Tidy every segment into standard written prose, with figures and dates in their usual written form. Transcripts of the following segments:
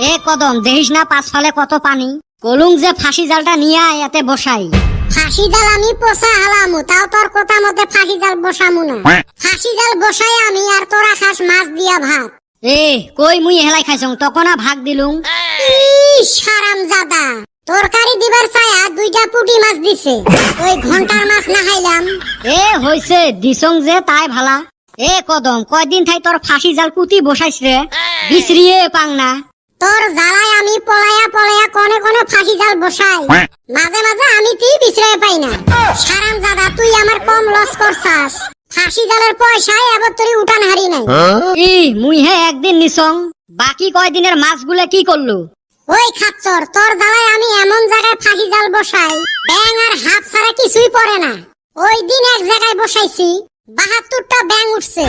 এ কদম দেখিস না পাঁচ ফালে কত পানি, কলুং যে ফাঁসি জালটা নিয়ে আয় এতে বসাই। ফাঁসি জাল আমি পোষা হালামু, তাও তোর কথা মতে ফাঁসি জাল বসামু না। ফাঁসি জাল বসাই আমি, আর তোরা খাস মাছ দিয়া ভাত। এ কই মুই হেলাই খাইছং তখন ভাগ দিলুম। হারামজাদা, তরকারি দিবার ছায়া দুইটা পুঁটি মাছ দিছে, ওই ঘন্টার মাছ না খাইলাম। এ হইছে দিছং যে তাই ভালা। এ কদম কয়দিন থাই তোর ফাঁসি জাল কুতি বসাইছ রে, বিছরিয়ে পাং না। তোর জ্বালায় আমি পলায়া পলায়া কোনে কোনে ফাঁসি জাল বসাই, মাঝে মাঝে আমি তুই বিছরাই পাই না। হারামজাদা, তুই আমার কম লস করছাস। ফাঁসি জালের পয়সায় এবার তোর উঠান হারি নাই। ই মুই হে একদিন নিছং, বাকি কয়দিনের মাছগুলা কি করলু? ওই খাচ্চর, তোর জ্বালায় আমি এমন জায়গায় ফাঁসি জাল বসাই ব্যাং আর হাফ ছাড়া কিছুই পড়ে না। ওই দিন এক জায়গায় বসাইছি ৭২টা ব্যাং উঠছে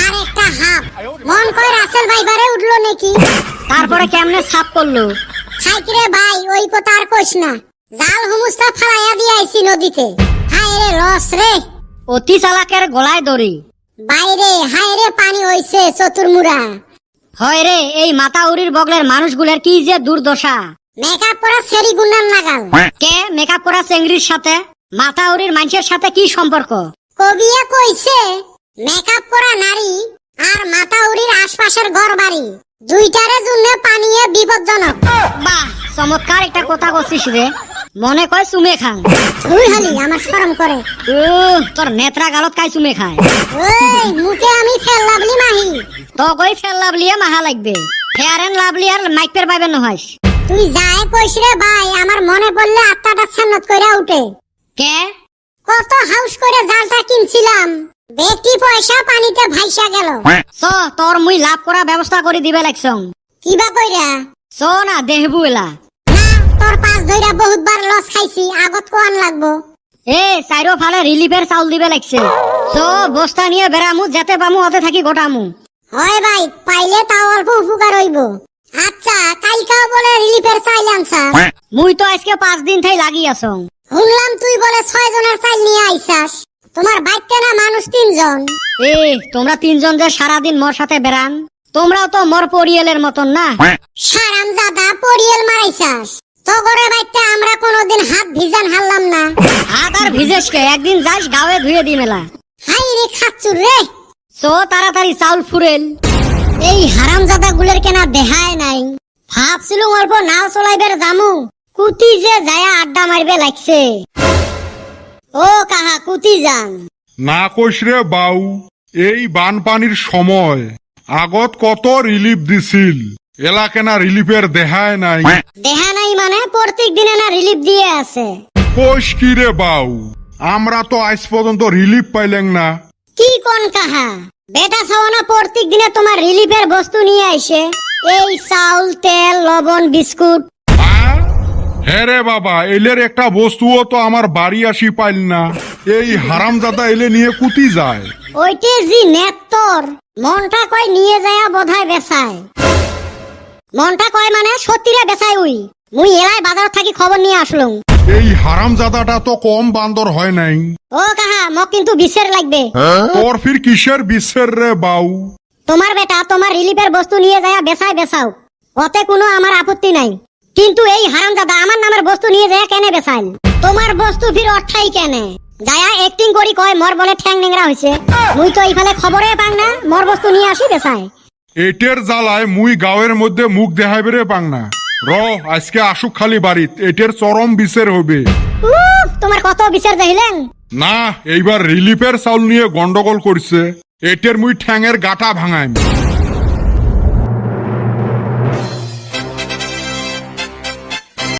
আর একটা হাফ। মন কয় রাসেল ভাইবারে উঠলো নাকি। তারপরে কেমনে সাফ করলো? খাইকিরে ভাই, ওই কথা আর কইস না। জাল হুমুস্তা ফালাইয়া দিয়ে আইছি নদীতে। হায় রে লস রে, অতি চালাকের গলায় দড়ি। বাইরে হায় রে পানি হইছে চতুর্মুড়া। হয় রে, এই মাতাউরির বগলের মানুষগুলোর কি যে দুর্দশা। মেকআপ করা সেরি গুন্ডার নাগাল। কে মেকআপ করা চেংড়ির সাথে মাতাউরির মানুষের সাথে কি সম্পর্ক? কবিয়া কইছে মেকআপ করা নারী আর মাতাউরির আশপাশের ঘর বাড়ি দুইটারে জন্য পানিয়ে বিপজ্জনক। বাহ, চমৎকার একটা কথা কছিস রে, মনে কয় চুমে খাং। তুই হলি আমার শরম করে। তোর নেত্রা গালত কাই চুমে খায়। ওই মুখে আমি ফেল লাভলি মাহি, তো কই ফেল লাভলিয়ে মাহা লাগবে, ফেয়ার এন্ড লাভলি আর মাইকের পাইবেন নহস। তুই যাই কইস রে ভাই, আমার মনে পড়লে আত্মাটা ছান্নত কইরা উঠে। কে কত হাউস করে জালটা কিনছিলাম, বেটি পয়সা পানিতে ভাইসা গেল। চ তোর মুই লাভ করা ব্যবস্থা করে দিবে লাগছং। কিবা কইরা চ না দেহবু এলা। না, তোর পাঁচ ধইরা বহুতবার লস খাইছি, আগত কোয়ান লাগবো। এ চাইরো ফালে রিলিফের চাউল দিবে লাগছে। চ বস্তা নিয়ে বেড়ামু, যেতে পামু ওতে থাকি গোটামু। হয় ভাই, পাইলে তাও অল্প উপকার হইব। আচ্ছা, কালকাও বলে রিলিফের চাইল আনছাস। মুই তো আজকে 5 দিন থাই লাগি আছং। শুনলাম তুই বলে 6 জনের চাইল নিয়ে আইছাস। তোমার বাইতে না মানুষ 3 জন। এ তোমরা 3 জন যে সারাদিন মোর সাথে বেড়ান, তোমরাও তো মোর পরিয়ালের মতন না। হারামজাদা, পরিয়াল মারাইছাস। তগরে বাইতে আমরা কোনোদিন হাত ভিজান হারলাম না। হাত আর ভিজেস কে, একদিন যাস গাঁয়ে ধুয়ে দি মেলা। হাই রে খাচ্চুর রে। চো তাড়াতাড়ি চাউল ফুরেল। এই হারামজাদা গুলের কেনা দেখায় নাই। ভাবছিলুম অল্প নাও চলাইবার জামু, কুতি যে যায়া আড্ডা মারবে লাগছে। ও কাহা কুতি যান? না কইস রে বাউ, এই বানপানির সময় আগত কত রিলিফ দিছিল, এলাকে না রিলিফের দেখায় নাই। দেখা নাই মানে প্রত্যেক দিনে না রিলিফ দিয়ে আছে। কইস কি রে বাউ, আমরা তো আজ পর্যন্ত রিলিফ পাইলেন না। কি কোন কাহা? বেটা ছাওয়ানা প্রত্যেক দিনে তোমার রিলিফের বস্তু নিয়ে আইসে, এই চাউল তেল লবণ বিস্কুট। হ্যাঁ রে বাবা, এলের একটা বস্তুও তো আমার বাড়ি আসি পাইল না। এই হারামজাদা এলে নিয়ে কুতি যায়। ওইটে জি নেত্তর মনটা কয় নিয়ে যায়া বোধায় বেচায়। মনটা কয় মানে সত্যিরে বেচায়। মুই এলাই বাজার থাকি খবর নিয়ে আসলুম। এই হারামজাদাটা তো কম বান্দর হয় নাই। ও কাহা, মোক কিন্তু বিশের লাগবে। তোর ফির কিসের বিশ্বের রে বাউ? তোমার বেটা তোমার রিলিফের বস্তু নিয়ে যায়া বেচায় বেচাও, ওতে কোনো আমার আপত্তি নাই। কিন্তু এই হারামজাদা আমার নামের বস্তু নিয়ে যায়া কেনে বেচাইল? তোমার বস্তু ফির অঠাই কেনে যায়া অ্যাক্টিং করি কয় মোর বলে ঠ্যাং নেংরা হইছে। মুই তো এইফালে খবরে পাং না, মোর বস্তু নিয়ে আসি বেচায়। এটের জ্বালায় মুই গাঁয়ের মধ্যে মুখ দেখাইবে রে পাং না। র আজকে আসুক খালি বাড়িত, এটের চরম বিচার হবে। তোমার কত বিচার দেখিলেন? না, এইবার রিলিফের চাউল নিয়ে গন্ডগোল করছে, এটের মুই ঠ্যাঙের গাটা ভাঙাইম।